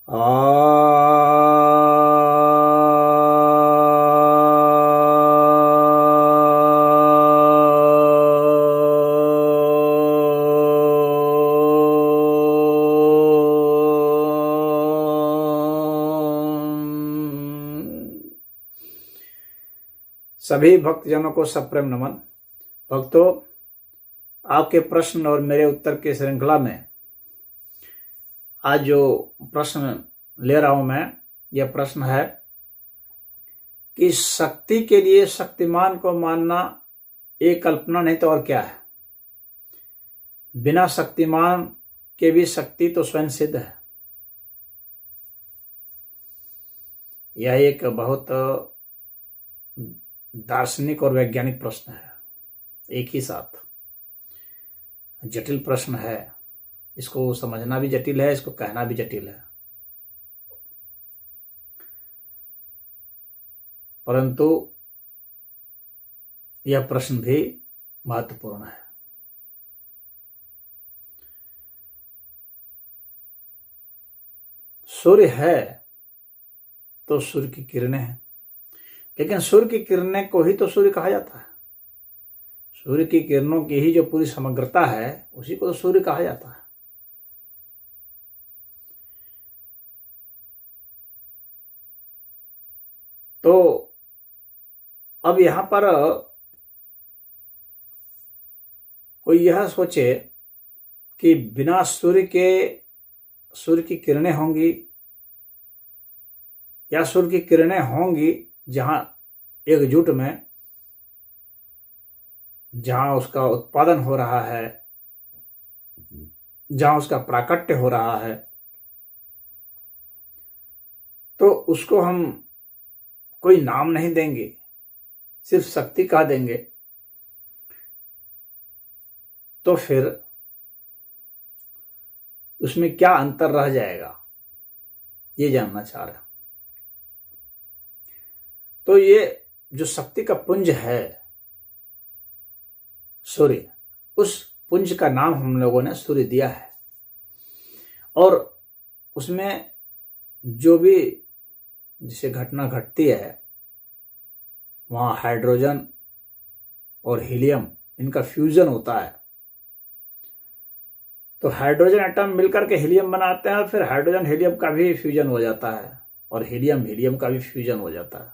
सभी भक्तजनों को सप्रेम नमन। भक्तों, आपके प्रश्न और मेरे उत्तर की श्रृंखला में आज जो प्रश्न ले रहा हूं मैं, यह प्रश्न है कि शक्ति के लिए शक्तिमान को मानना एक कल्पना नहीं तो और क्या है। बिना शक्तिमान के भी शक्ति तो स्वयं सिद्ध है। यह एक बहुत दार्शनिक और वैज्ञानिक प्रश्न है, एक ही साथ जटिल प्रश्न है। इसको समझना भी जटिल है, इसको कहना भी जटिल है, परंतु यह प्रश्न भी महत्वपूर्ण है। सूर्य है तो सूर्य की किरणें हैं, लेकिन सूर्य की किरणें को ही तो सूर्य कहा जाता है। सूर्य की किरणों की ही जो पूरी समग्रता है उसी को तो सूर्य कहा जाता है। तो अब यहां पर कोई यह सोचे कि बिना सूर्य की किरणें होंगी या सूर्य की किरणें होंगी जहां एकजुट में, जहां उसका उत्पादन हो रहा है, जहां उसका प्राकट्य हो रहा है, तो उसको हम कोई नाम नहीं देंगे, सिर्फ शक्ति कह देंगे, तो फिर उसमें क्या अंतर रह जाएगा, ये जानना चाह रहे हैं। तो ये जो शक्ति का पुंज है सूर्य, उस पुंज का नाम हम लोगों ने सूर्य दिया है। और उसमें जो भी जिसे घटना घटती है वहां हाइड्रोजन और हीलियम, इनका फ्यूजन होता है। तो हाइड्रोजन एटम मिलकर के हीलियम बनाते हैं और फिर हाइड्रोजन हीलियम का भी फ्यूजन हो जाता है और हीलियम हीलियम का भी फ्यूजन हो जाता है।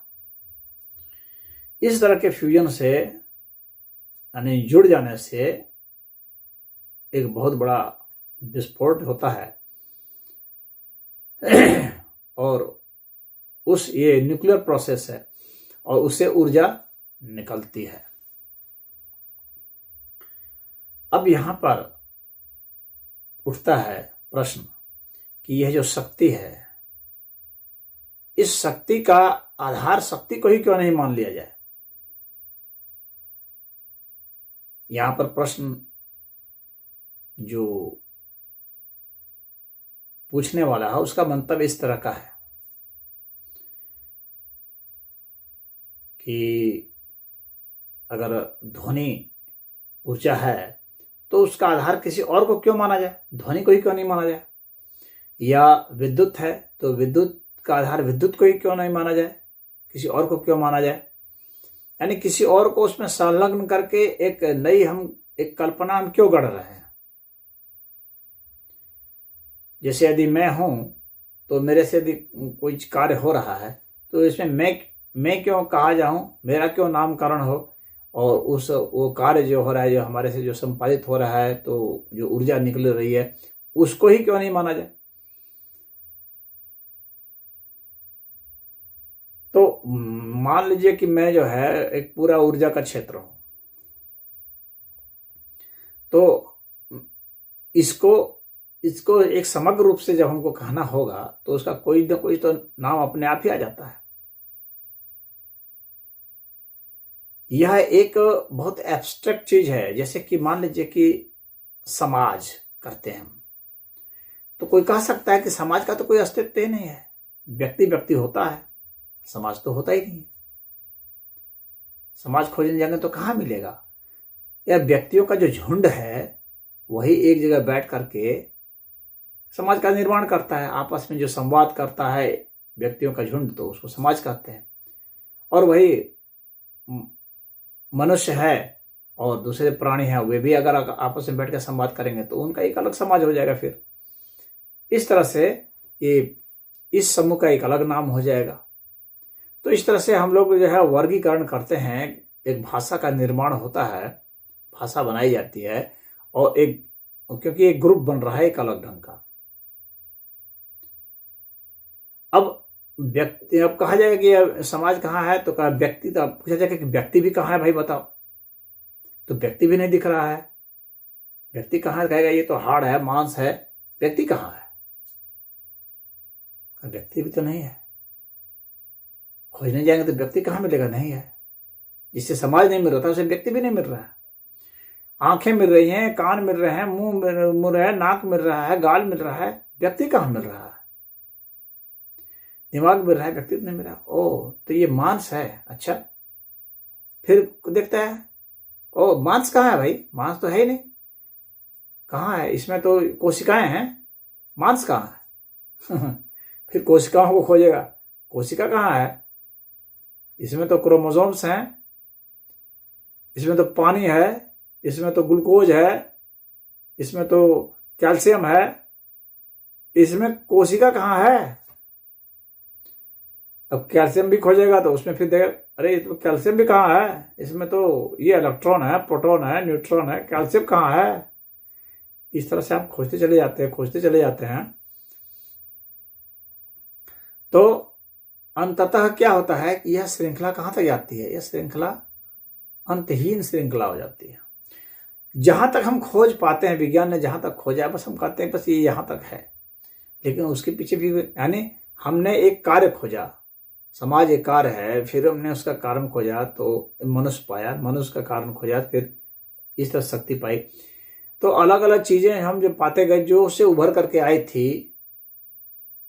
इस तरह के फ्यूजन से, यानी जुड़ जाने से, एक बहुत बड़ा विस्फोट होता है और ये न्यूक्लियर प्रोसेस है और उससे ऊर्जा निकलती है। अब यहां पर उठता है प्रश्न कि यह जो शक्ति है, इस शक्ति का आधार शक्ति को ही क्यों नहीं मान लिया जाए। यहां पर प्रश्न जो पूछने वाला है उसका मंतव्य इस तरह का है कि अगर ध्वनि ऊर्जा है तो उसका आधार किसी और को क्यों माना जाए, ध्वनि को ही क्यों नहीं माना जाए। या विद्युत है तो विद्युत का आधार विद्युत को ही क्यों नहीं माना जाए, किसी और को क्यों माना जाए। यानी किसी और को उसमें संलग्न करके एक नई एक कल्पना हम क्यों गढ़ रहे हैं। जैसे यदि मैं हूं तो मेरे से यदि कोई कार्य हो रहा है तो इसमें मैं क्यों कहा जाऊं, मेरा क्यों नामकरण हो, और वो कार्य जो हो रहा है, जो हमारे से जो संपादित हो रहा है, तो जो ऊर्जा निकल रही है उसको ही क्यों नहीं माना जाए। तो मान लीजिए कि मैं जो है एक पूरा ऊर्जा का क्षेत्र हूं, तो इसको एक समग्र रूप से जब हमको कहना होगा तो उसका कोई ना कोई तो नाम अपने आप ही आ जाता है। यह एक बहुत एब्स्ट्रैक्ट चीज है। जैसे कि मान लीजिए कि समाज करते हैं हम, तो कोई कह सकता है कि समाज का तो कोई अस्तित्व ही नहीं है, व्यक्ति व्यक्ति होता है, समाज तो होता ही नहीं है। समाज खोजने जाएंगे तो कहाँ मिलेगा। यह व्यक्तियों का जो झुंड है वही एक जगह बैठ करके समाज का निर्माण करता है। आपस में जो संवाद करता है व्यक्तियों का झुंड, तो उसको समाज कहते हैं। और वही मनुष्य है और दूसरे प्राणी हैं, वे भी अगर आपस में बैठ कर संवाद करेंगे तो उनका एक अलग समाज हो जाएगा। फिर इस तरह से ये इस समूह का एक अलग नाम हो जाएगा। तो इस तरह से हम लोग जो है वर्गीकरण करते हैं। एक भाषा का निर्माण होता है, भाषा बनाई जाती है, और क्योंकि एक ग्रुप बन रहा है एक अलग ढंग का। अब कहा जाएगा कि समाज कहाँ है, तो कहा व्यक्ति। तो अब पूछा जाएगा कि व्यक्ति भी कहाँ है भाई बताओ, तो व्यक्ति भी नहीं दिख रहा है। व्यक्ति कहाँ है, कहेगा ये तो हाड़ है, मांस है, व्यक्ति कहाँ है? व्यक्ति भी तो नहीं है। खोजने जाएंगे तो व्यक्ति कहाँ मिलेगा? नहीं है। जिससे समाज नहीं मिल रहा था उसे व्यक्ति भी नहीं मिल रहा है। आंखें मिल रही हैं, कान मिल रहे हैं, मुंह मिल रहा है, नाक मिल रहा है, गाल मिल रहा है, व्यक्ति कहाँ मिल रहा है? दिमाग मिल रहा है, व्यक्तित्व नहीं मिल रहा। ओ, तो ये मांस है। अच्छा, फिर देखता है, ओ मांस कहाँ है भाई? मांस तो है ही नहीं, कहाँ है? इसमें तो कोशिकाएं हैं, मांस कहाँ है? फिर कोशिकाओं को खोजेगा, कोशिका कहाँ है? इसमें तो क्रोमोसोम्स हैं, इसमें तो पानी है, इसमें तो ग्लूकोज है, इसमें तो कैल्शियम है, इसमें कोशिका कहाँ है? अब कैल्शियम भी खोजेगा तो उसमें फिर देगा, अरे तो कैल्शियम भी कहाँ है? इसमें तो ये इलेक्ट्रॉन है, प्रोटॉन है, न्यूट्रॉन है, कैल्शियम कहाँ है? इस तरह से आप खोजते चले जाते हैं। तो अंततः क्या होता है कि यह श्रृंखला कहाँ तक जाती है? यह श्रृंखला अंतहीन श्रृंखला हो जाती है। जहां तक हम खोज पाते हैं, विज्ञान ने जहां तक खोजा, बस हम कहते हैं बस ये यहां तक है। लेकिन उसके पीछे भी, यानी हमने एक कार्य खोजा, समाज एक कार्य है, फिर हमने उसका कारण खोजा तो मनुष्य पाया, मनुष्य का कारण खोजा, फिर इस तरह शक्ति पाई। तो अलग अलग चीजें हम जब पाते गए, जो उससे उभर करके आई थी,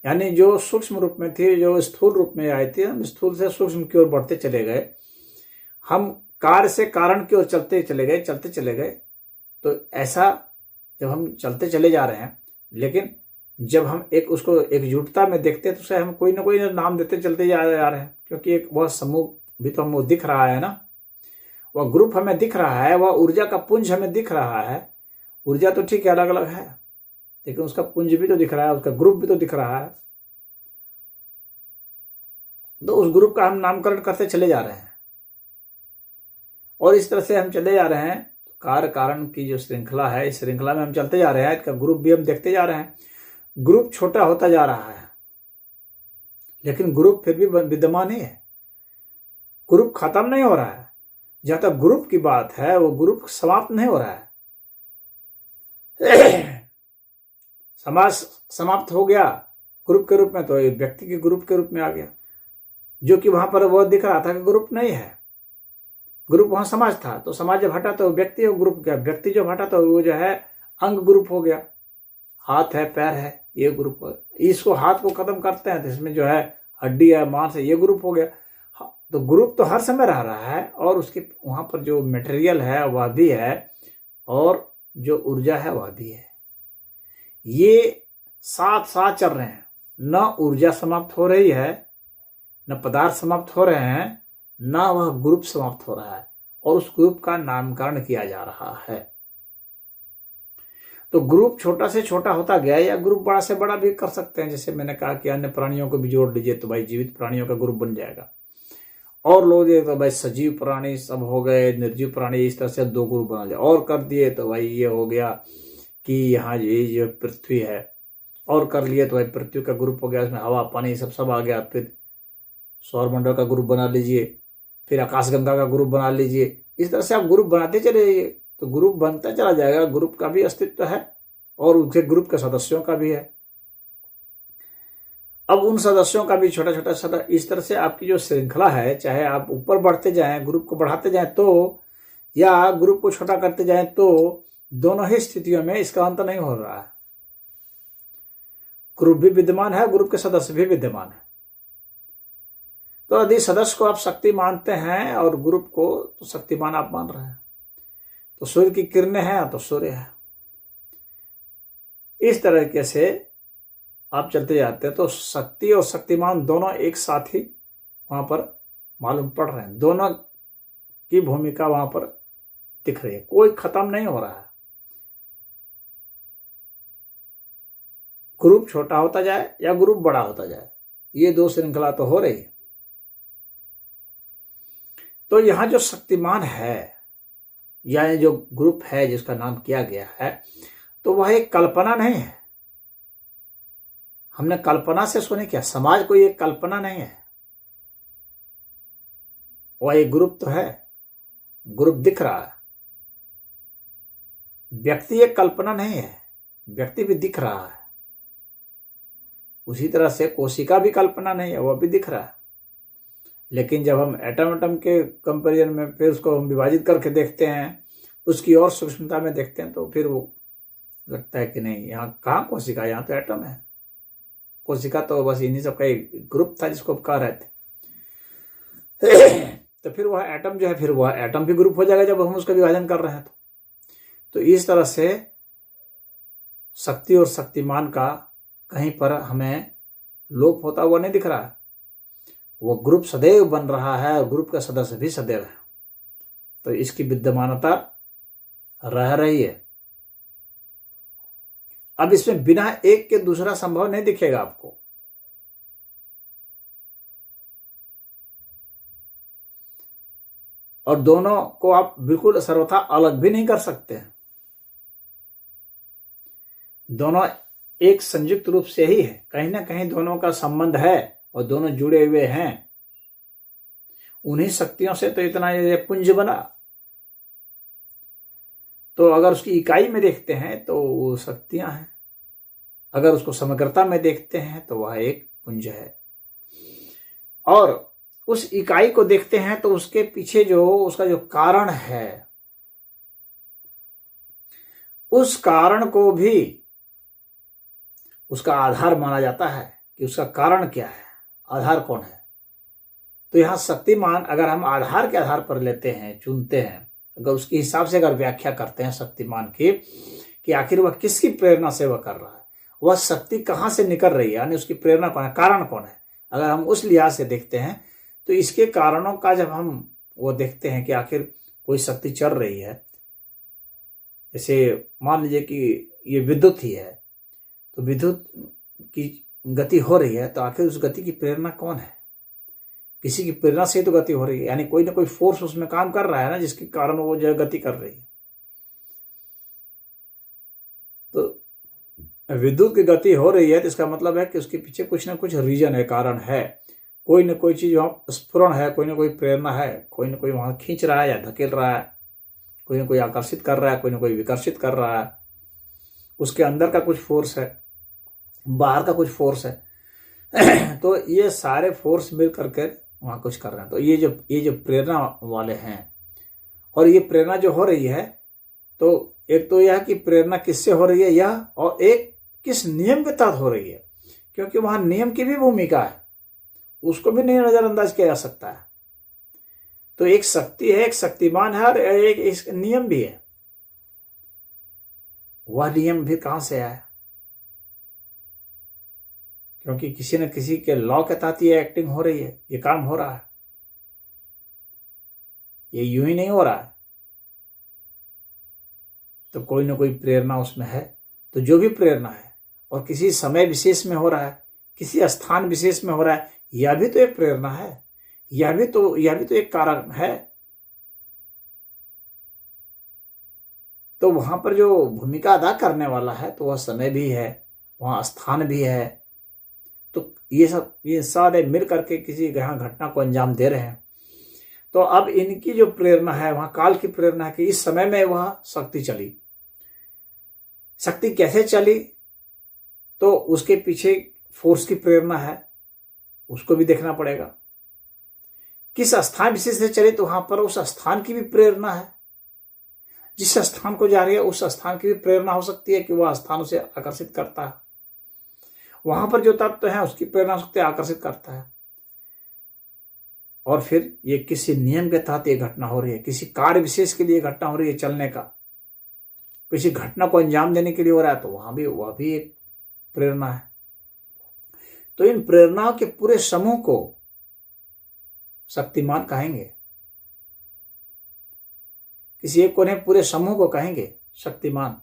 यानी जो सूक्ष्म रूप में थी, जो स्थूल रूप में आई थी, हम स्थूल से सूक्ष्म की ओर बढ़ते चले गए, हम कार्य से कारण की ओर चलते चले गए। तो ऐसा जब हम चलते चले जा रहे हैं, लेकिन जब हम उसको एकजुटता में देखते हैं तो उसे हम कोई ना कोई नाम देते चलते जा रहे हैं, क्योंकि एक वह समूह भी तो हमको दिख रहा है ना, वह ग्रुप हमें दिख रहा है, वह ऊर्जा का पुंज हमें दिख रहा है। ऊर्जा तो ठीक है, अलग अलग है, लेकिन उसका पुंज भी तो दिख रहा है, उसका ग्रुप भी तो दिख रहा है। तो उस ग्रुप का हम नामकरण करते चले जा रहे हैं, और इस तरह से हम चले जा रहे हैं। कार्य कारण की जो श्रृंखला है, इस श्रृंखला में हम चलते जा रहे हैं, इसका ग्रुप भी हम देखते जा रहे हैं। ग्रुप छोटा होता जा रहा है, लेकिन ग्रुप फिर भी विद्यमान ही है। ग्रुप खत्म नहीं हो रहा है। जहां तक ग्रुप की बात है, वो ग्रुप समाप्त नहीं हो रहा है। समाज समाप्त हो गया ग्रुप के रूप में, तो एक व्यक्ति के ग्रुप के रूप में आ गया, जो कि वहां पर वो दिख रहा था कि ग्रुप नहीं है। ग्रुप वहां समाज था, तो समाज जब हटा तो व्यक्ति और ग्रुप गया, व्यक्ति जब हटा तो वो जो है अंग ग्रुप हो गया। हाथ है, पैर है, ये ग्रुप। इसको हाथ को खत्म करते हैं तो इसमें जो है हड्डी है, मांस है, ये ग्रुप हो गया। तो ग्रुप तो हर समय रह रहा है, और उसके वहां पर जो मटेरियल है वह भी है, और जो ऊर्जा है वह भी है। ये साथ साथ चल रहे हैं। न ऊर्जा समाप्त हो रही है, न पदार्थ समाप्त हो रहे हैं, न वह ग्रुप समाप्त हो रहा है, और उस ग्रुप का नामकरण किया जा रहा है। तो ग्रुप छोटा से छोटा होता गया, या ग्रुप बड़ा से बड़ा भी कर सकते हैं। जैसे मैंने कहा कि अन्य प्राणियों को भी जोड़ लीजिए तो भाई जीवित प्राणियों का ग्रुप बन जाएगा, और लोग तो भाई सजीव प्राणी सब हो गए, निर्जीव प्राणी, इस तरह से 2 ग्रुप बना लिया। और कर दिए तो भाई ये हो गया कि यहाँ ये जो पृथ्वी है, और कर लिए तो भाई पृथ्वी का ग्रुप हो गया, उसमें हवा पानी सब आ गया। फिर सौरमंडल का ग्रुप बना लीजिए, फिर आकाशगंगा का ग्रुप बना लीजिए। इस तरह से आप ग्रुप बनाते चले जाइए, तो ग्रुप बनता चला जाएगा। ग्रुप का भी अस्तित्व है, और उनके ग्रुप के सदस्यों का भी है। अब उन सदस्यों का भी छोटा छोटा इस तरह से आपकी जो श्रृंखला है, चाहे आप ऊपर बढ़ते जाएं, ग्रुप को बढ़ाते जाएं तो, या ग्रुप को छोटा करते जाएं तो, दोनों ही स्थितियों में इसका अंत नहीं हो रहा है। ग्रुप भी विद्यमान है, ग्रुप के सदस्य भी विद्यमान है। तो यदि सदस्य को आप शक्ति मानते हैं और ग्रुप को तो शक्तिमान आप मान रहे हैं, तो सूर्य की किरणें हैं तो सूर्य है। इस तरीके से आप चलते जाते हैं तो शक्ति और शक्तिमान दोनों एक साथ ही वहां पर मालूम पड़ रहे हैं, दोनों की भूमिका वहां पर दिख रही है, कोई खत्म नहीं हो रहा है। ग्रुप छोटा होता जाए या ग्रुप बड़ा होता जाए, ये दो श्रृंखला तो हो रही है। तो यहां जो शक्तिमान है या ये जो ग्रुप है जिसका नाम किया गया है, तो वह एक कल्पना नहीं है। हमने कल्पना से सुने क्या, समाज कोई एक कल्पना नहीं है, वह एक ग्रुप तो है, ग्रुप दिख रहा है। व्यक्ति एक कल्पना नहीं है, व्यक्ति भी दिख रहा है। उसी तरह से कोशिका भी कल्पना नहीं है, वह भी दिख रहा है। लेकिन जब हम एटम के कंपैरिजन में फिर उसको हम विभाजित करके देखते हैं, उसकी और सूक्ष्मता में देखते हैं, तो फिर वो लगता है कि नहीं, यहाँ कहाँ कोशिका, यहाँ तो एटम है। कोशिका तो बस इन्हीं सबका एक ग्रुप था जिसको कह रहे थे। तो फिर वह एटम जो है, फिर वह एटम भी ग्रुप हो जाएगा जब हम उसका विभाजन कर रहे हैं। तो इस तरह से शक्ति और शक्तिमान का कहीं पर हमें लोप होता हुआ नहीं दिख रहा है। वो ग्रुप सदैव बन रहा है और ग्रुप का सदस्य भी सदैव है, तो इसकी विद्यमानता रह रही है। अब इसमें बिना एक के दूसरा संभव नहीं दिखेगा आपको। और दोनों को आप बिल्कुल सर्वथा अलग भी नहीं कर सकते। दोनों एक संयुक्त रूप से ही है, कहीं ना कहीं दोनों का संबंध है और दोनों जुड़े हुए हैं। उन्हीं शक्तियों से तो इतना ये पुंज बना। तो अगर उसकी इकाई में देखते हैं तो वो शक्तियां हैं, अगर उसको समग्रता में देखते हैं तो वह एक पुंज है। और उस इकाई को देखते हैं तो उसके पीछे जो उसका जो कारण है, उस कारण को भी उसका आधार माना जाता है कि उसका कारण क्या है, आधार कौन है। तो यहां शक्तिमान अगर हम आधार के आधार पर लेते हैं, चुनते हैं, अगर उसके हिसाब से अगर व्याख्या करते हैं शक्तिमान की कि आखिर वह किसकी प्रेरणा से वह कर रहा है, वह शक्ति कहां से निकल रही है, यानी उसकी प्रेरणा कौन है, कारण कौन है, अगर हम उस लिहाज से देखते हैं तो इसके कारणों का जब हम वो देखते हैं कि आखिर कोई शक्ति चल रही है, जैसे मान लीजिए कि ये विद्युत ही है, तो विद्युत की गति हो रही है, तो आखिर उस गति की प्रेरणा कौन है, किसी की प्रेरणा से तो गति हो रही है, यानी कोई ना कोई फोर्स उसमें काम कर रहा है ना, जिसके कारण वो जो गति कर रही है। तो विद्युत की गति हो रही है तो इसका मतलब है कि उसके पीछे कुछ ना कुछ रीजन है, कारण है, कोई ना कोई चीज वहां स्फुरण है, कोई ना कोई प्रेरणा है, कोई ना कोई वहां खींच रहा है या धकेल रहा है, कोई ना कोई आकर्षित कर रहा है, कोई ना कोई विकर्षित कर रहा है। उसके अंदर का कुछ फोर्स है, बाहर का कुछ फोर्स है। तो ये सारे फोर्स मिल करके वहां कुछ कर रहे हैं। तो ये जो प्रेरणा वाले हैं, और ये प्रेरणा जो हो रही है, तो एक तो यह कि प्रेरणा किससे हो रही है यह, और एक किस नियम के तहत हो रही है, क्योंकि वहां नियम की भी भूमिका है, उसको भी नहीं नजरअंदाज किया जा सकता है। तो एक शक्ति है, एक शक्तिमान है, और एक नियम भी है। वह नियम भी कहां से आया, क्योंकि किसी न किसी के लॉ के तहत ये एक्टिंग हो रही है, ये काम हो रहा है, ये यूं ही नहीं हो रहा है। तो कोई ना कोई प्रेरणा उसमें है। तो जो भी प्रेरणा है और किसी समय विशेष में हो रहा है, किसी स्थान विशेष में हो रहा है, यह भी तो एक प्रेरणा है, यह भी तो एक कारण है। तो वहां पर जो भूमिका अदा करने वाला है, तो वह समय भी है, वहां स्थान भी है। तो ये सारे मिल करके किसी यहाँ घटना को अंजाम दे रहे हैं। तो अब इनकी जो प्रेरणा है, वहां काल की प्रेरणा है कि इस समय में वह शक्ति चली। शक्ति कैसे चली, तो उसके पीछे फोर्स की प्रेरणा है, उसको भी देखना पड़ेगा। किस स्थान विशेष से चली, तो वहां पर उस स्थान की भी प्रेरणा है, जिस स्थान को जा रही है उस स्थान की भी प्रेरणा हो सकती है कि वह स्थान उसे आकर्षित करता है। वहां पर जो तत्व है उसकी प्रेरणा हो सकती है, आकर्षित करता है। और फिर ये किसी नियम के तहत ये घटना हो रही है, किसी कार्य विशेष के लिए घटना हो रही है, चलने का, किसी घटना को अंजाम देने के लिए हो रहा है, तो वह भी एक प्रेरणा है। तो इन प्रेरणाओं के पूरे समूह को शक्तिमान कहेंगे, किसी एक कोने पूरे समूह को कहेंगे शक्तिमान।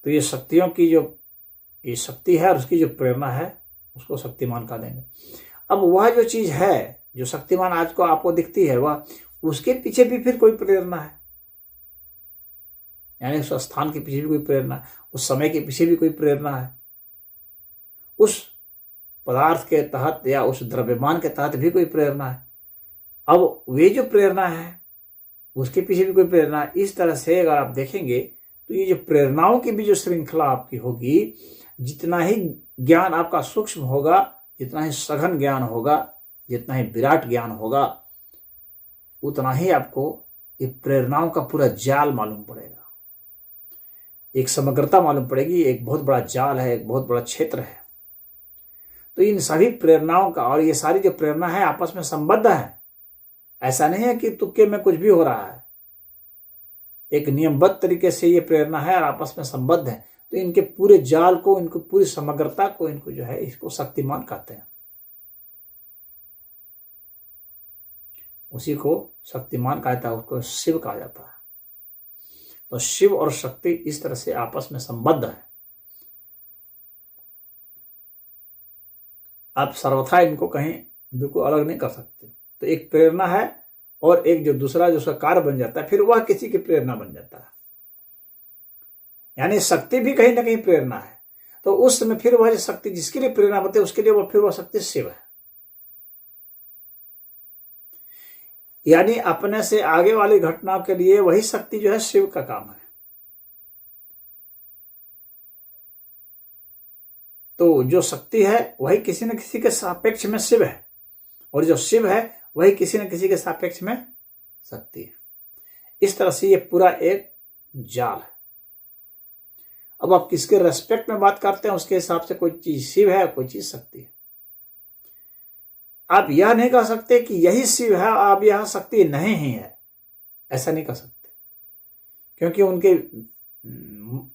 तो ये शक्तियों की जो ये शक्ति है और उसकी जो प्रेरणा है उसको शक्तिमान कह देंगे। अब वह जो चीज है जो शक्तिमान आज को आपको दिखती है, वह उसके पीछे भी फिर कोई प्रेरणा है, यानी उस स्थान के पीछे भी कोई प्रेरणा है, उस समय के पीछे भी कोई प्रेरणा है, उस पदार्थ के तहत या उस द्रव्यमान के तहत भी कोई प्रेरणा है। अब वे जो प्रेरणा है उसके पीछे भी कोई प्रेरणा है। इस तरह से अगर आप देखेंगे तो ये जो प्रेरणाओं की भी जो श्रृंखला आपकी होगी, जितना ही ज्ञान आपका सूक्ष्म होगा, जितना ही सघन ज्ञान होगा, जितना ही विराट ज्ञान होगा, उतना ही आपको ये प्रेरणाओं का पूरा जाल मालूम पड़ेगा, एक समग्रता मालूम पड़ेगी, एक बहुत बड़ा जाल है, एक बहुत बड़ा क्षेत्र है। तो इन सभी प्रेरणाओं का और ये सारी जो प्रेरणा है आपस में संबद्ध है। ऐसा नहीं है कि तुक्के में कुछ भी हो रहा है, एक नियमबद्ध तरीके से ये प्रेरणा है और आपस में संबद्ध है। तो इनके पूरे जाल को, इनको पूरी समग्रता को, इनको जो है इसको शक्तिमान कहते हैं, उसी को शक्तिमान कहा जाता है, उसको शिव कहा जाता है। तो शिव और शक्ति इस तरह से आपस में संबद्ध है। आप सर्वथा इनको कहीं बिल्कुल अलग नहीं कर सकते। तो एक प्रेरणा है और एक जो दूसरा जो उसका कार्य बन जाता है, फिर वह किसी की प्रेरणा बन जाता है, यानी शक्ति भी कहीं ना कहीं प्रेरणा है। तो उस समय फिर वह शक्ति जिसके लिए प्रेरणा बनती है उसके लिए वह फिर वह शक्ति शिव है, यानी अपने से आगे वाली घटनाओं के लिए वही शक्ति जो है शिव का काम है। तो जो शक्ति है वही किसी न किसी के सापेक्ष में शिव है, और जो शिव है वही किसी न किसी के सापेक्ष में शक्ति है। इस तरह से ये पूरा एक जाल है। अब आप किसके रेस्पेक्ट में बात करते हैं उसके हिसाब से कोई चीज शिव है, कोई चीज शक्ति है। आप यह नहीं कह सकते कि यही शिव है, आप यह शक्ति नहीं ही है, ऐसा नहीं कह सकते, क्योंकि उनके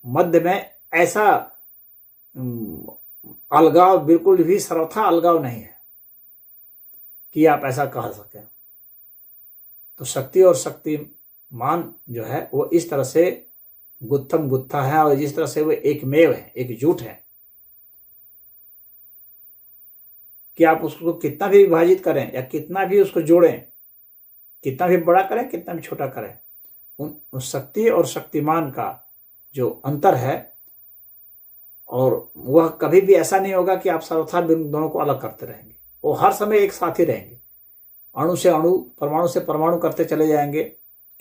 मध्य में ऐसा अलगाव, बिल्कुल भी सर्वथा अलगाव नहीं है कि आप ऐसा कह सकें। तो शक्ति और शक्तिमान जो है वो इस तरह से गुत्थम गुत्था है, और जिस तरह से वो एकमेव है, एकजुट है, कि आप उसको कितना भी विभाजित करें या कितना भी उसको जोड़ें, कितना भी बड़ा करें, कितना भी छोटा करें, उन शक्ति और शक्तिमान का जो अंतर है, और वह कभी भी ऐसा नहीं होगा कि आप सर्वथा दोनों को अलग करते रहेंगे। वो हर समय एक साथ ही रहेंगे, अणु से अणु, परमाणु से परमाणु करते चले जाएंगे,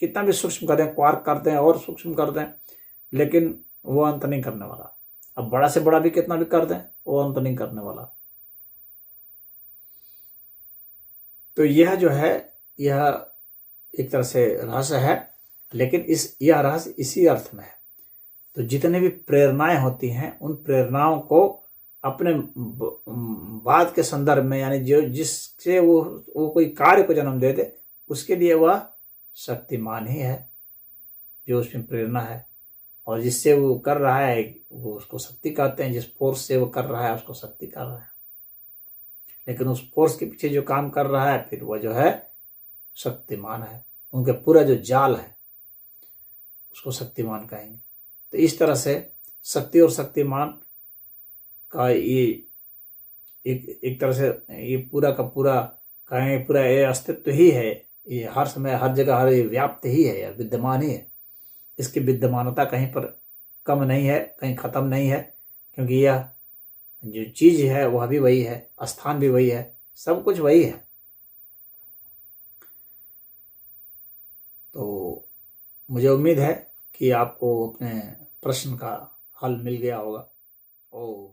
कितना भी सूक्ष्म कर दें, क्वार्क कर दें और सूक्ष्म कर दें, लेकिन वो अंत नहीं करने वाला। अब बड़ा से बड़ा भी कितना भी कर दें, वो अंत नहीं करने वाला। तो यह जो है, यह एक तरह से रहस्य है, लेकिन यह रहस्य इसी अर्थ में है। तो जितने भी प्रेरणाएं होती हैं, उन प्रेरणाओं को अपने बात के संदर्भ में, यानी जो जिससे वो कोई कार्य को जन्म दे दे, उसके लिए वह शक्तिमान ही है जो उसमें प्रेरणा है, और जिससे वो कर रहा है वो उसको शक्ति कहते हैं। जिस फोर्स से वो कर रहा है उसको शक्ति कर रहा है, लेकिन उस फोर्स के पीछे जो काम कर रहा है फिर वह जो है शक्तिमान है। उनके पूरा जो जाल है उसको शक्तिमान कहेंगे। तो इस तरह से शक्ति और शक्तिमान का ये एक तरह से ये पूरा का पूरा कहें, पूरा ये अस्तित्व ही है, ये हर समय हर जगह हर व्याप्त ही है या विद्यमान ही है। इसकी विद्यमानता कहीं पर कम नहीं है, कहीं खत्म नहीं है, क्योंकि यह जो चीज है वह भी वही है, स्थान भी वही है, सब कुछ वही है। तो मुझे उम्मीद है कि आपको अपने प्रश्न का हल मिल गया होगा। ओम।